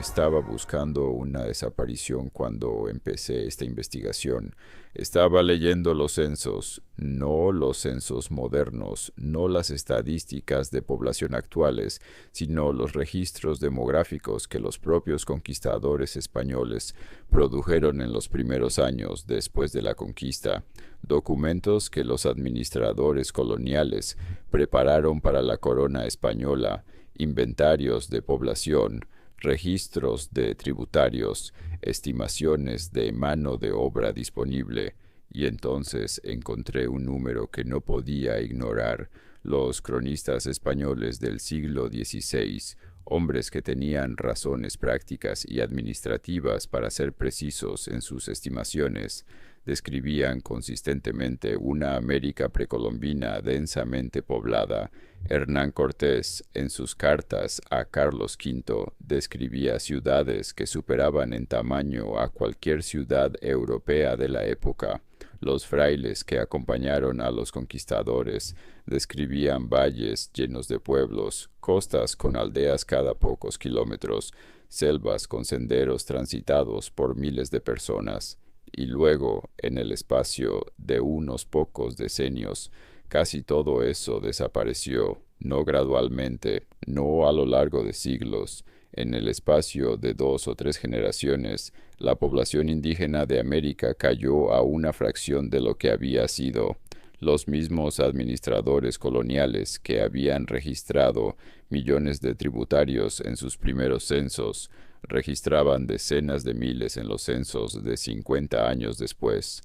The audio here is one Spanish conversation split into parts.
estaba buscando una desaparición cuando empecé esta investigación. Estaba leyendo los censos, no los censos modernos, no las estadísticas de población actuales, sino los registros demográficos que los propios conquistadores españoles produjeron en los primeros años después de la conquista, documentos que los administradores coloniales prepararon para la corona española, inventarios de población, registros de tributarios, estimaciones de mano de obra disponible, y entonces encontré un número que no podía ignorar. Los cronistas españoles del siglo XVI, hombres que tenían razones prácticas y administrativas para ser precisos en sus estimaciones, describían consistentemente una América precolombina densamente poblada. Hernán Cortés, en sus cartas a Carlos V, describía ciudades que superaban en tamaño a cualquier ciudad europea de la época. Los frailes que acompañaron a los conquistadores describían valles llenos de pueblos, costas con aldeas cada pocos kilómetros, selvas con senderos transitados por miles de personas. Y luego, en el espacio de unos pocos decenios, casi todo eso desapareció, no gradualmente, no a lo largo de siglos. En el espacio de 2 o 3 generaciones, la población indígena de América cayó a una fracción de lo que había sido. Los mismos administradores coloniales que habían registrado millones de tributarios en sus primeros censos, registraban decenas de miles en los censos de 50 años después.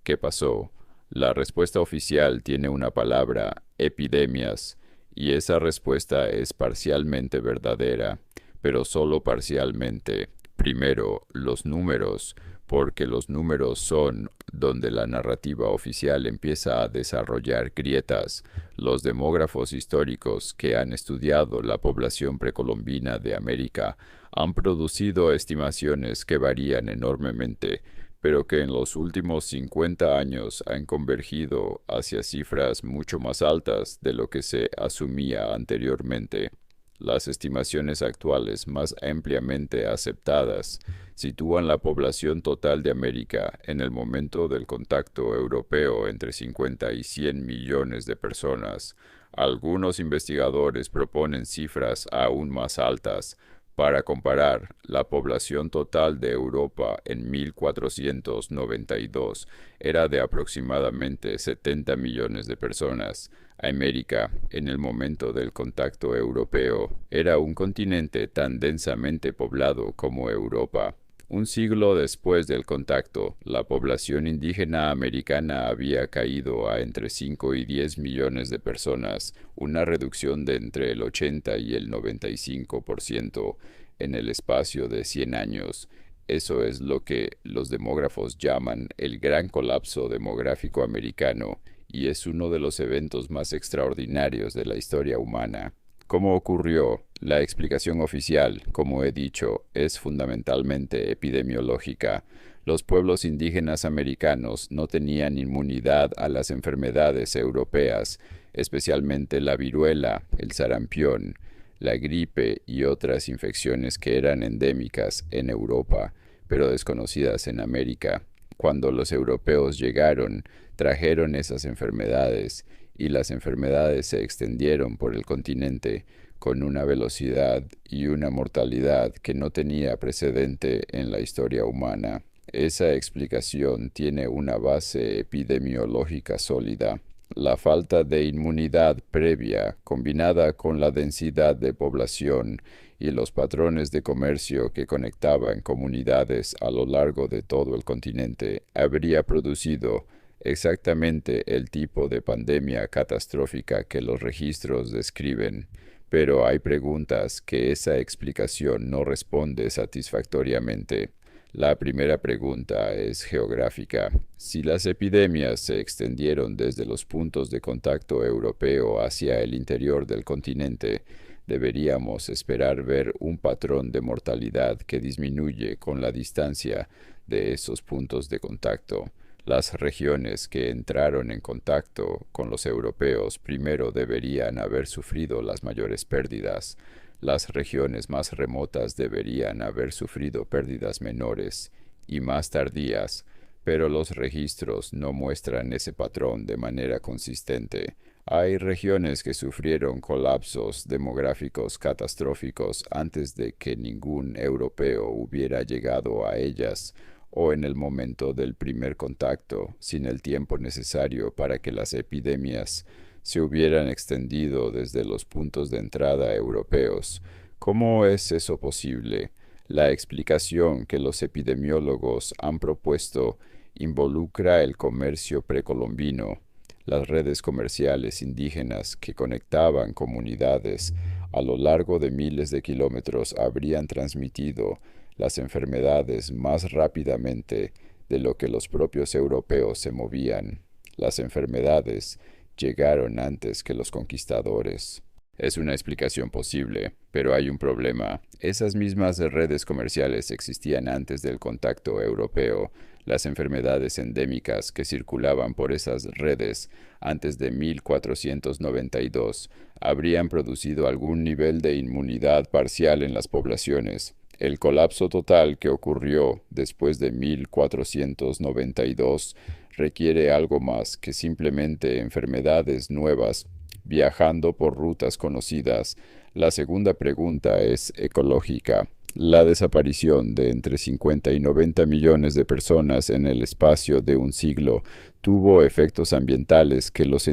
¿Qué pasó? La respuesta oficial tiene una palabra: epidemias, y esa respuesta es parcialmente verdadera, pero solo parcialmente. Primero, los números, porque los números son donde la narrativa oficial empieza a desarrollar grietas. Los demógrafos históricos que han estudiado la población precolombina de América han producido estimaciones que varían enormemente, pero que en los últimos 50 años han convergido hacia cifras mucho más altas de lo que se asumía anteriormente. Las estimaciones actuales más ampliamente aceptadas sitúan la población total de América en el momento del contacto europeo entre 50 y 100 millones de personas. Algunos investigadores proponen cifras aún más altas. Para comparar, la población total de Europa en 1492 era de aproximadamente 70 millones de personas. América, en el momento del contacto europeo, era un continente tan densamente poblado como Europa. Un siglo después del contacto, la población indígena americana había caído a entre 5 y 10 millones de personas, una reducción de entre el 80 y el 95% en el espacio de 100 años. Eso es lo que los demógrafos llaman el gran colapso demográfico americano, y es uno de los eventos más extraordinarios de la historia humana. ¿Cómo ocurrió? La explicación oficial, como he dicho, es fundamentalmente epidemiológica. Los pueblos indígenas americanos no tenían inmunidad a las enfermedades europeas, especialmente la viruela, el sarampión, la gripe y otras infecciones que eran endémicas en Europa, pero desconocidas en América. Cuando los europeos llegaron, trajeron esas enfermedades, y las enfermedades se extendieron por el continente con una velocidad y una mortalidad que no tenía precedente en la historia humana. Esa explicación tiene una base epidemiológica sólida. La falta de inmunidad previa, combinada con la densidad de población y los patrones de comercio que conectaban comunidades a lo largo de todo el continente, habría producido exactamente el tipo de pandemia catastrófica que los registros describen. Pero hay preguntas que esa explicación no responde satisfactoriamente. La primera pregunta es geográfica. Si las epidemias se extendieron desde los puntos de contacto europeo hacia el interior del continente, deberíamos esperar ver un patrón de mortalidad que disminuye con la distancia de esos puntos de contacto. Las regiones que entraron en contacto con los europeos primero deberían haber sufrido las mayores pérdidas. Las regiones más remotas deberían haber sufrido pérdidas menores y más tardías, pero los registros no muestran ese patrón de manera consistente. Hay regiones que sufrieron colapsos demográficos catastróficos antes de que ningún europeo hubiera llegado a ellas, o en el momento del primer contacto, sin el tiempo necesario para que las epidemias se hubieran extendido desde los puntos de entrada europeos. ¿Cómo es eso posible? La explicación que los epidemiólogos han propuesto involucra el comercio precolombino, las redes comerciales indígenas que conectaban comunidades a lo largo de miles de kilómetros habrían transmitido las enfermedades más rápidamente de lo que los propios europeos se movían. Las enfermedades llegaron antes que los conquistadores. Es una explicación posible, pero hay un problema. Esas mismas redes comerciales existían antes del contacto europeo. Las enfermedades endémicas que circulaban por esas redes antes de 1492 habrían producido algún nivel de inmunidad parcial en las poblaciones. El colapso total que ocurrió después de 1492 requiere algo más que simplemente enfermedades nuevas viajando por rutas conocidas. La segunda pregunta es ecológica. La desaparición de entre 50 y 90 millones de personas en el espacio de un siglo tuvo efectos ambientales que los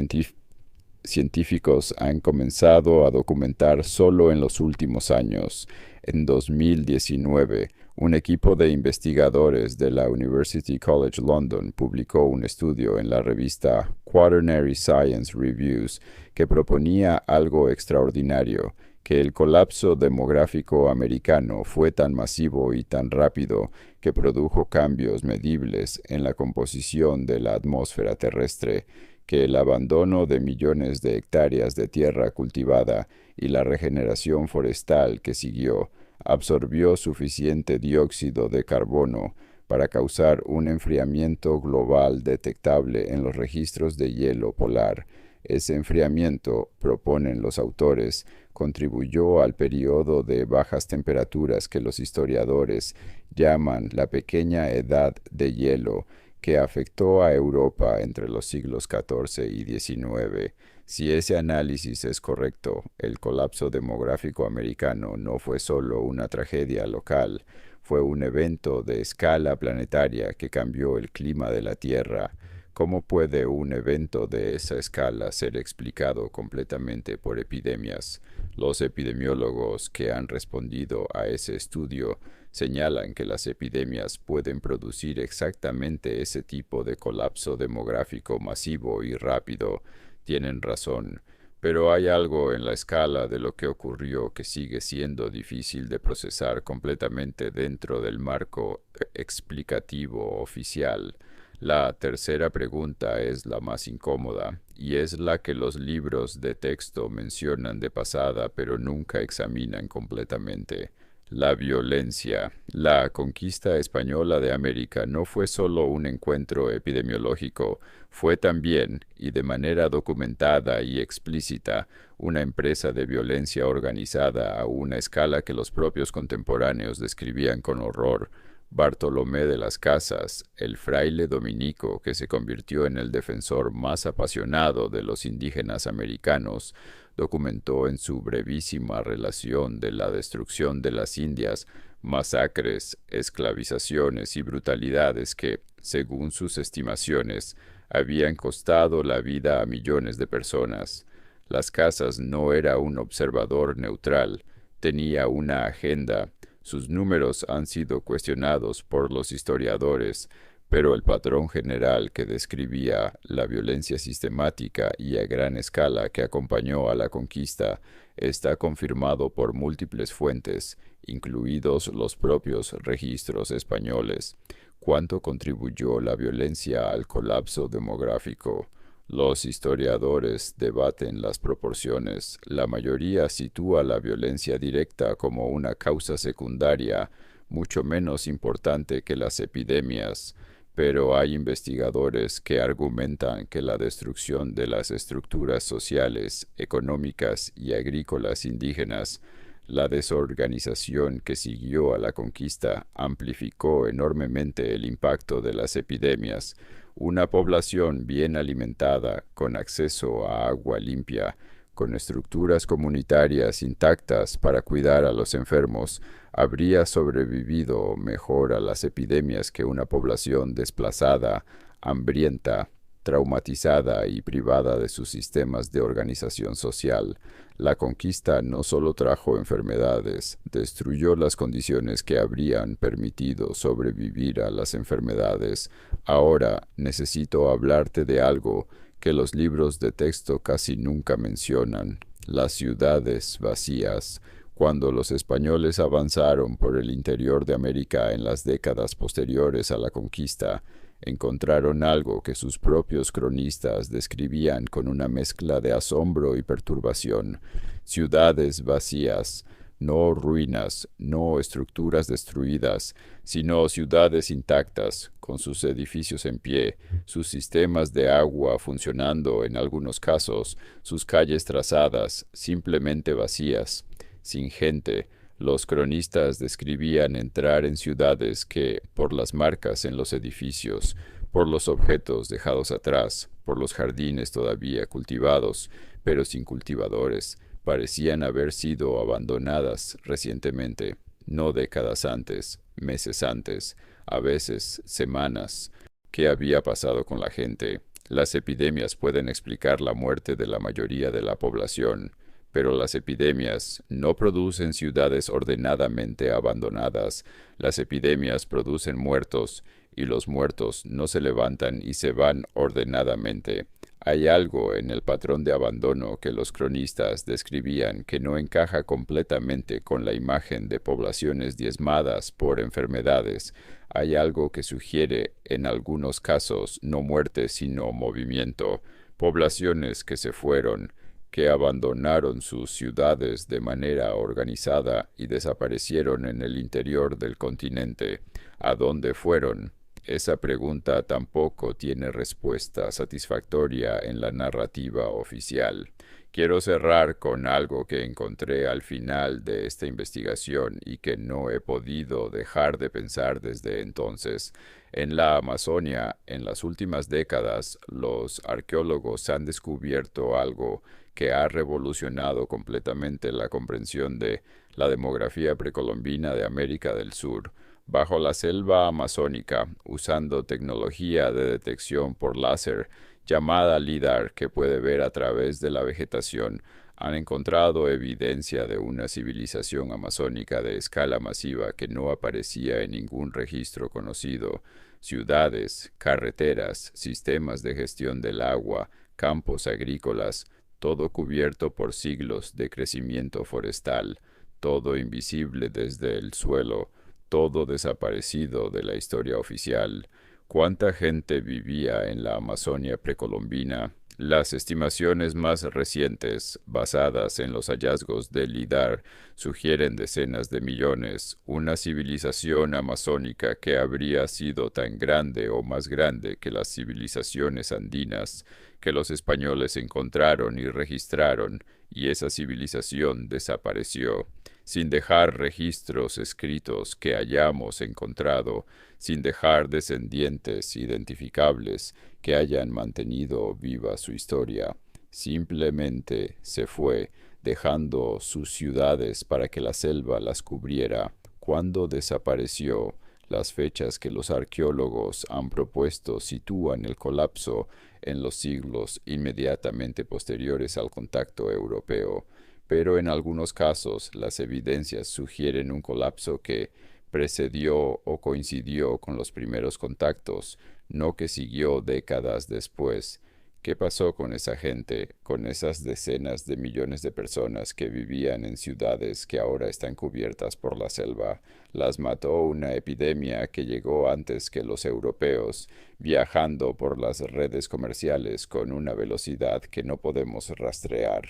científicos han comenzado a documentar solo en los últimos años. En 2019, un equipo de investigadores de la University College London publicó un estudio en la revista Quaternary Science Reviews que proponía algo extraordinario, que el colapso demográfico americano fue tan masivo y tan rápido que produjo cambios medibles en la composición de la atmósfera terrestre, que el abandono de millones de hectáreas de tierra cultivada y la regeneración forestal que siguió absorbió suficiente dióxido de carbono para causar un enfriamiento global detectable en los registros de hielo polar. Ese enfriamiento, proponen los autores, contribuyó al periodo de bajas temperaturas que los historiadores llaman la pequeña edad de hielo, que afectó a Europa entre los siglos XIV y XIX. Si ese análisis es correcto, el colapso demográfico americano no fue solo una tragedia local, fue un evento de escala planetaria que cambió el clima de la Tierra. ¿Cómo puede un evento de esa escala ser explicado completamente por epidemias? Los epidemiólogos que han respondido a ese estudio señalan que las epidemias pueden producir exactamente ese tipo de colapso demográfico masivo y rápido. Tienen razón, pero hay algo en la escala de lo que ocurrió que sigue siendo difícil de procesar completamente dentro del marco explicativo oficial. La tercera pregunta es la más incómoda, y es la que los libros de texto mencionan de pasada pero nunca examinan completamente. La violencia. La conquista española de América no fue solo un encuentro epidemiológico, fue también, y de manera documentada y explícita, una empresa de violencia organizada a una escala que los propios contemporáneos describían con horror. Bartolomé de las Casas, el fraile dominico que se convirtió en el defensor más apasionado de los indígenas americanos, documentó en su brevísima relación de la destrucción de las Indias masacres, esclavizaciones y brutalidades que, según sus estimaciones, habían costado la vida a millones de personas. Las Casas no era un observador neutral, tenía una agenda. Sus números han sido cuestionados por los historiadores, pero el patrón general que describía la violencia sistemática y a gran escala que acompañó a la conquista está confirmado por múltiples fuentes, incluidos los propios registros españoles. ¿Cuánto contribuyó la violencia al colapso demográfico? Los historiadores debaten las proporciones. La mayoría sitúa la violencia directa como una causa secundaria, mucho menos importante que las epidemias, pero hay investigadores que argumentan que la destrucción de las estructuras sociales, económicas y agrícolas indígenas, La desorganización que siguió a la conquista amplificó enormemente el impacto de las epidemias. Una población bien alimentada, con acceso a agua limpia, con estructuras comunitarias intactas para cuidar a los enfermos, habría sobrevivido mejor a las epidemias que una población desplazada, hambrienta, traumatizada y privada de sus sistemas de organización social. La conquista no solo trajo enfermedades, destruyó las condiciones que habrían permitido sobrevivir a las enfermedades. Ahora necesito hablarte de algo que los libros de texto casi nunca mencionan: las ciudades vacías. Cuando los españoles avanzaron por el interior de América en las décadas posteriores a la conquista, encontraron algo que sus propios cronistas describían con una mezcla de asombro y perturbación: ciudades vacías, no ruinas, no estructuras destruidas, sino ciudades intactas, con sus edificios en pie, sus sistemas de agua funcionando en algunos casos, sus calles trazadas, simplemente vacías, sin gente. Los cronistas describían entrar en ciudades que, por las marcas en los edificios, por los objetos dejados atrás, por los jardines todavía cultivados, pero sin cultivadores, parecían haber sido abandonadas recientemente, no décadas antes, meses antes, a veces semanas. ¿Qué había pasado con la gente? Las epidemias pueden explicar la muerte de la mayoría de la población, pero las epidemias no producen ciudades ordenadamente abandonadas. Las epidemias producen muertos, y los muertos no se levantan y se van ordenadamente. Hay algo en el patrón de abandono que los cronistas describían que no encaja completamente con la imagen de poblaciones diezmadas por enfermedades. Hay algo que sugiere, en algunos casos, no muerte sino movimiento. Poblaciones que se fueron, que abandonaron sus ciudades de manera organizada y desaparecieron en el interior del continente. ¿A dónde fueron? Esa pregunta tampoco tiene respuesta satisfactoria en la narrativa oficial. Quiero cerrar con algo que encontré al final de esta investigación y que no he podido dejar de pensar desde entonces. En la Amazonia, en las últimas décadas, los arqueólogos han descubierto algo que ha revolucionado completamente la comprensión de la demografía precolombina de América del Sur. Bajo la selva amazónica, usando tecnología de detección por láser llamada LIDAR, que puede ver a través de la vegetación, han encontrado evidencia de una civilización amazónica de escala masiva que no aparecía en ningún registro conocido. Ciudades, carreteras, sistemas de gestión del agua, campos agrícolas, todo cubierto por siglos de crecimiento forestal, todo invisible desde el suelo, todo desaparecido de la historia oficial. ¿Cuánta gente vivía en la Amazonia precolombina? Las estimaciones más recientes, basadas en los hallazgos del LIDAR, sugieren decenas de millones, una civilización amazónica que habría sido tan grande o más grande que las civilizaciones andinas que los españoles encontraron y registraron, y esa civilización desapareció, sin dejar registros escritos que hayamos encontrado, sin dejar descendientes identificables que hayan mantenido viva su historia. Simplemente se fue, dejando sus ciudades para que la selva las cubriera. Cuando desapareció, las fechas que los arqueólogos han propuesto sitúan el colapso en los siglos inmediatamente posteriores al contacto europeo, pero en algunos casos las evidencias sugieren un colapso que precedió o coincidió con los primeros contactos, no que siguió décadas después. ¿Qué pasó con esa gente, con esas decenas de millones de personas que vivían en ciudades que ahora están cubiertas por la selva? Las mató una epidemia que llegó antes que los europeos, viajando por las redes comerciales con una velocidad que no podemos rastrear.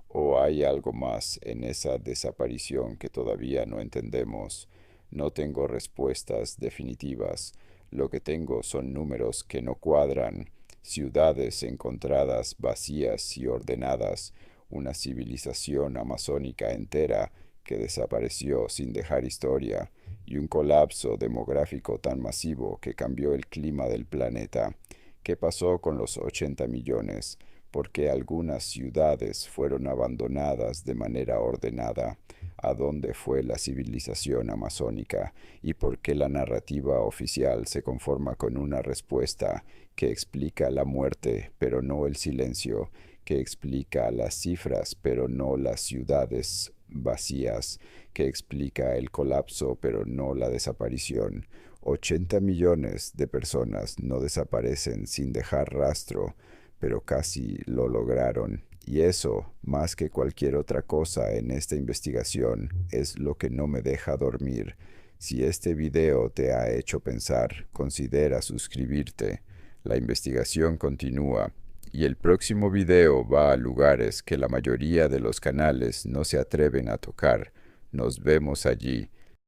¿O hay algo más en esa desaparición que todavía no entendemos? No tengo respuestas definitivas. Lo que tengo son números que no cuadran, ciudades encontradas vacías y ordenadas, una civilización amazónica entera que desapareció sin dejar historia, y un colapso demográfico tan masivo que cambió el clima del planeta. ¿Qué pasó con los 80 millones? ¿Por qué algunas ciudades fueron abandonadas de manera ordenada? ¿A dónde fue la civilización amazónica? ¿Y por qué la narrativa oficial se conforma con una respuesta que explica la muerte, pero no el silencio, que explica las cifras, pero no las ciudades vacías, que explica el colapso, pero no la desaparición? 80 millones de personas no desaparecen sin dejar rastro, pero casi lo lograron. Y eso, más que cualquier otra cosa en esta investigación, es lo que no me deja dormir. Si este video te ha hecho pensar, considera suscribirte. La investigación continúa y el próximo video va a lugares que la mayoría de los canales no se atreven a tocar. Nos vemos allí.